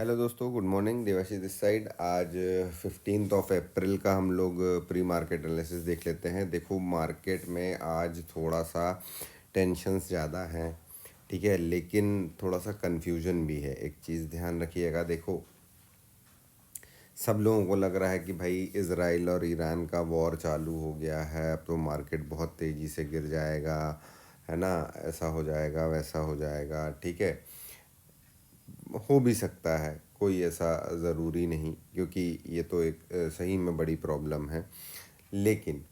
Hello दोस्तों, good morning. Devashish this side. आज 15 अप्रैल का हम लोग प्री मार्केट एनालिसिस देख लेते हैं। देखो, मार्केट में आज थोड़ा सा टेंशन्स ज़्यादा हैं, ठीक है, लेकिन थोड़ा सा कन्फ्यूजन भी है। एक चीज़ ध्यान रखिएगा। देखो, सब लोगों को लग रहा है कि भाई इज़राइल और ईरान का वॉर चालू हो गया है, अब तो मार्केट बहुत तेज़ी से गिर जाएगा, है ना, ऐसा हो जाएगा वैसा हो जाएगा। ठीक है, हो भी सकता है, कोई ऐसा ज़रूरी नहीं, क्योंकि ये तो एक सही में बड़ी प्रॉब्लम है। लेकिन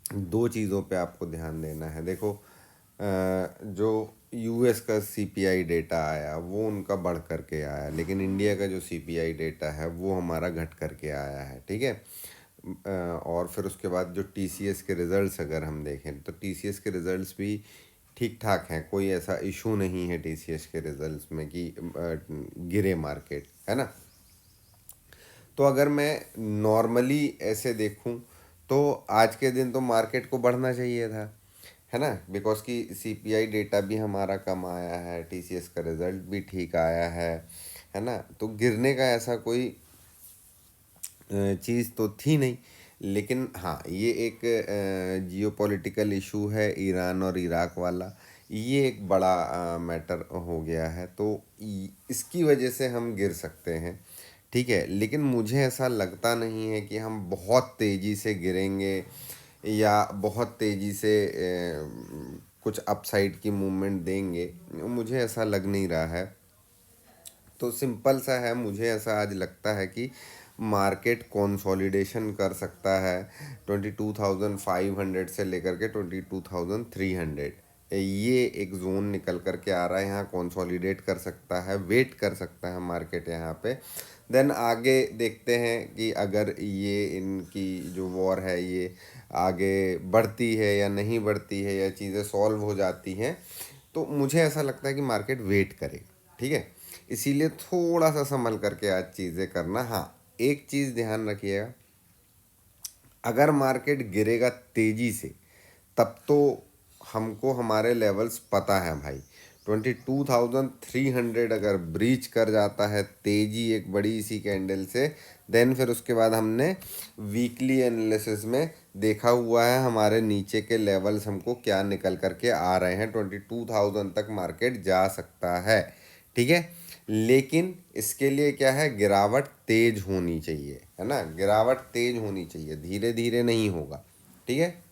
दो चीज़ों पे आपको ध्यान देना है। देखो, जो यूएस का सीपीआई डेटा आया वो उनका बढ़ करके आया, लेकिन इंडिया का जो सीपीआई डेटा है वो हमारा घट करके आया है, ठीक है। और फिर उसके बाद जो टीसीएस के रिज़ल्ट्स अगर हम देखें तो टीसीएस के रिज़ल्ट्स भी ठीक ठाक हैं, कोई ऐसा इशू नहीं है टीसीएस के रिज़ल्ट्स में कि गिरे मार्केट, है ना। तो अगर मैं नॉर्मली ऐसे देखूं तो आज के दिन तो मार्केट को बढ़ना चाहिए था, है ना, बिकॉज कि सीपीआई डेटा भी हमारा कम आया है, टीसीएस का रिज़ल्ट भी ठीक आया है ना। तो गिरने का ऐसा कोई चीज़ तो थी नहीं। लेकिन हाँ, ये एक जियोपॉलिटिकल इशू है, ईरान और इराक वाला। ये एक बड़ा मैटर हो गया है, तो इसकी वजह से हम गिर सकते हैं, ठीक है। लेकिन मुझे ऐसा लगता नहीं है कि हम बहुत तेज़ी से गिरेंगे या बहुत तेज़ी से कुछ अपसाइड की मूवमेंट देंगे। मुझे ऐसा लग नहीं रहा है। तो सिंपल सा है, मुझे ऐसा आज लगता है कि मार्केट कंसोलिडेशन कर सकता है 22,500 से लेकर के 22,300। ये एक जोन निकल कर के आ रहा है, यहाँ कंसोलिडेट कर सकता है, वेट कर सकता है मार्केट यहाँ पे। देन आगे देखते हैं कि अगर ये इनकी जो वॉर है ये आगे बढ़ती है या नहीं बढ़ती है, या चीज़ें सॉल्व हो जाती हैं, तो मुझे ऐसा लगता है कि मार्केट वेट करे, ठीक है। इसीलिए थोड़ा सा संभल करके आज चीज़ें करना। हाँ, एक चीज़ ध्यान रखिएगा, अगर मार्केट गिरेगा तेज़ी से तब तो हमको हमारे लेवल्स पता है भाई। 22,300 अगर ब्रीच कर जाता है तेज़ी एक बड़ी सी कैंडल से, देन फिर उसके बाद हमने वीकली एनालिसिस में देखा हुआ है हमारे नीचे के लेवल्स हमको क्या निकल करके आ रहे हैं। 22,000 तक मार्केट जा सकता है, ठीक है। लेकिन इसके लिए क्या है, गिरावट तेज होनी चाहिए, है ना, गिरावट तेज होनी चाहिए, धीरे धीरे नहीं होगा, ठीक है।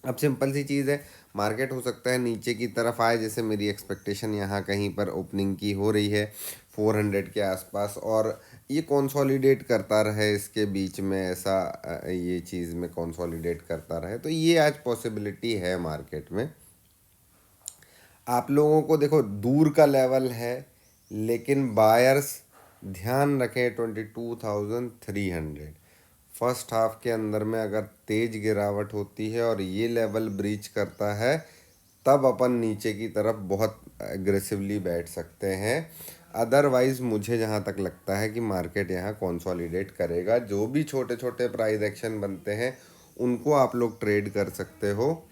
अब सिंपल सी चीज़ है, मार्केट हो सकता है नीचे की तरफ आए, जैसे मेरी एक्सपेक्टेशन यहाँ कहीं पर ओपनिंग की हो रही है 400 के आसपास, और ये कंसोलिडेट करता रहे इसके बीच में, ऐसा ये चीज़ में कंसोलिडेट करता रहे, तो ये आज पॉसिबिलिटी है मार्केट में। आप लोगों को देखो दूर का लेवल है, लेकिन बायर्स ध्यान रखें 22,300। फर्स्ट हाफ के अंदर में अगर तेज गिरावट होती है और ये लेवल ब्रीच करता है, तब अपन नीचे की तरफ बहुत एग्रेसिवली बैठ सकते हैं। अदरवाइज़ मुझे जहाँ तक लगता है कि मार्केट यहाँ कंसोलिडेट करेगा। जो भी छोटे छोटे प्राइस एक्शन बनते हैं उनको आप लोग ट्रेड कर सकते हो,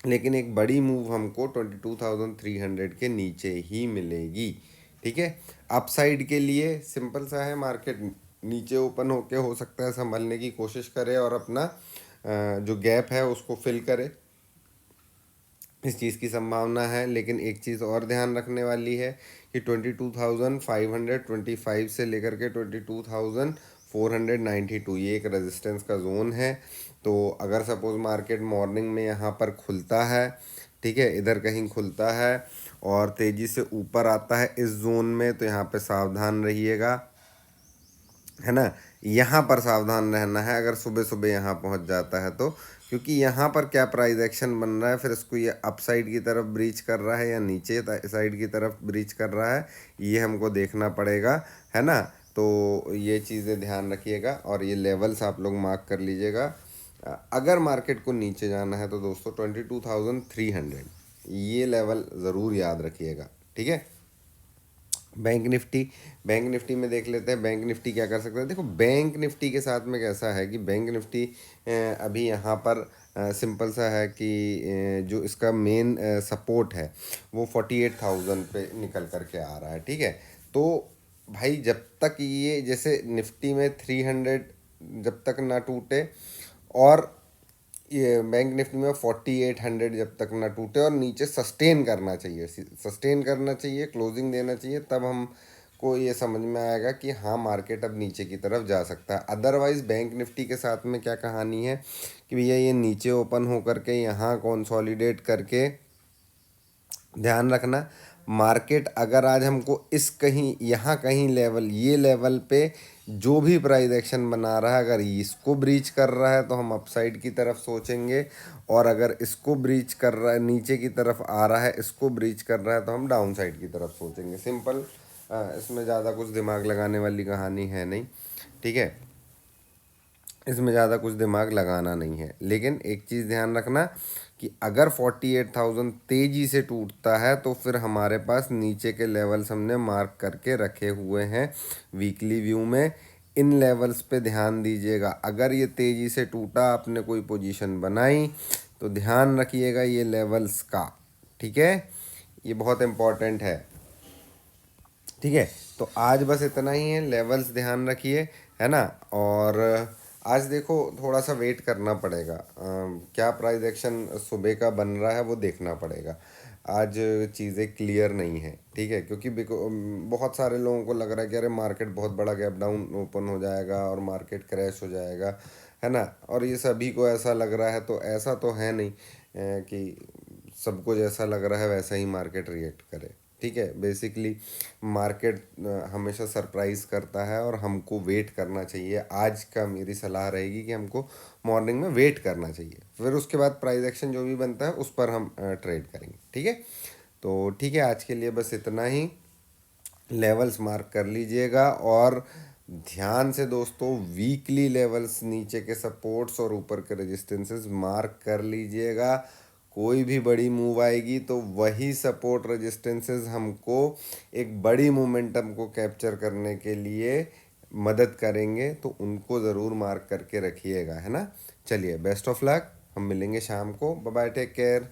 लेकिन एक बड़ी मूव हमको 22,300 के नीचे ही मिलेगी, ठीक है। अपसाइड के लिए सिंपल सा है, मार्केट नीचे ओपन होके हो सकता है संभलने की कोशिश करे और अपना जो गैप है उसको फिल करे, इस चीज़ की संभावना है। लेकिन एक चीज़ और ध्यान रखने वाली है कि 22,525 से लेकर के 22,492 ये एक रेजिस्टेंस का जोन है। तो अगर सपोज़ मार्केट मॉर्निंग में यहाँ पर खुलता है, ठीक है, इधर कहीं खुलता है और तेज़ी से ऊपर आता है इस जोन में, तो यहाँ पे सावधान रहिएगा, है ना। यहाँ पर सावधान रहना है अगर सुबह सुबह यहाँ पहुँच जाता है तो, क्योंकि यहाँ पर क्या प्राइस एक्शन बन रहा है, फिर इसको ये अप साइड की तरफ ब्रीच कर रहा है या नीचे साइड की तरफ ब्रीच कर रहा है, ये हमको देखना पड़ेगा, है ना। तो ये चीज़ें ध्यान रखिएगा और ये लेवल्स आप लोग मार्क कर लीजिएगा। अगर मार्केट को नीचे जाना है तो दोस्तों 22,300 ये लेवल ज़रूर याद रखिएगा, ठीक है। बैंक निफ्टी में देख लेते हैं, बैंक निफ्टी क्या कर सकता है। देखो, बैंक निफ्टी के साथ में कैसा है कि बैंक निफ्टी अभी यहाँ पर सिंपल सा है कि जो इसका मेन सपोर्ट है वो 48,000 पे निकल करके आ रहा है, ठीक है। तो भाई जब तक ये जैसे निफ्टी में 300 जब तक ना टूटे, और ये बैंक निफ्टी में 4800 जब तक ना टूटे, और नीचे सस्टेन करना चाहिए, सस्टेन करना चाहिए, क्लोजिंग देना चाहिए, तब हम को ये समझ में आएगा कि हाँ मार्केट अब नीचे की तरफ जा सकता है। अदरवाइज़ बैंक निफ्टी के साथ में क्या कहानी है कि भैया ये नीचे ओपन होकर के यहाँ कंसोलिडेट करके, ध्यान रखना, मार्केट अगर आज हमको इस कहीं यहाँ कहीं लेवल, ये लेवल पे जो भी प्राइस एक्शन बना रहा है, अगर इसको ब्रीच कर रहा है तो हम अपसाइड की तरफ सोचेंगे, और अगर इसको ब्रीच कर रहा है, नीचे की तरफ आ रहा है, इसको ब्रीच कर रहा है, तो हम डाउन साइड की तरफ सोचेंगे। सिंपल, इसमें ज़्यादा कुछ दिमाग लगाने वाली कहानी है नहीं, ठीक है, इसमें ज़्यादा कुछ दिमाग लगाना नहीं है। लेकिन एक चीज़ ध्यान रखना कि अगर 48,000 तेज़ी से टूटता है तो फिर हमारे पास नीचे के लेवल्स हमने मार्क करके रखे हुए हैं वीकली व्यू में। इन लेवल्स पे ध्यान दीजिएगा। अगर ये तेज़ी से टूटा, आपने कोई पोजीशन बनाई, तो ध्यान रखिएगा ये लेवल्स का, ठीक है, ये बहुत इम्पॉर्टेंट है, ठीक है। तो आज बस इतना ही है, लेवल्स ध्यान रखिए, है ना। और आज देखो थोड़ा सा वेट करना पड़ेगा, क्या प्राइस एक्शन सुबह का बन रहा है वो देखना पड़ेगा। आज चीज़ें क्लियर नहीं है, ठीक है, क्योंकि बहुत सारे लोगों को लग रहा है कि अरे मार्केट बहुत बड़ा गैप डाउन ओपन हो जाएगा और मार्केट क्रैश हो जाएगा, है ना। और ये सभी को ऐसा लग रहा है, तो ऐसा तो है नहीं कि सबको जैसा लग रहा है वैसा ही मार्केट रिएक्ट करे, ठीक है। बेसिकली मार्केट हमेशा सरप्राइज करता है और हमको वेट करना चाहिए। आज का मेरी सलाह रहेगी कि हमको मॉर्निंग में वेट करना चाहिए, फिर उसके बाद प्राइस एक्शन जो भी बनता है उस पर हम ट्रेड करेंगे, ठीक है। तो ठीक है, आज के लिए बस इतना ही। लेवल्स मार्क कर लीजिएगा, और ध्यान से दोस्तों वीकली लेवल्स, नीचे के सपोर्ट्स और ऊपर के रेजिस्टेंसेस मार्क कर लीजिएगा। कोई भी बड़ी मूव आएगी तो वही सपोर्ट रेजिस्टेंसेस हमको एक बड़ी मोमेंटम को कैप्चर करने के लिए मदद करेंगे, तो उनको ज़रूर मार्क करके रखिएगा, है ना। चलिए, बेस्ट ऑफ लक, हम मिलेंगे शाम को, बाय बाय, टेक केयर।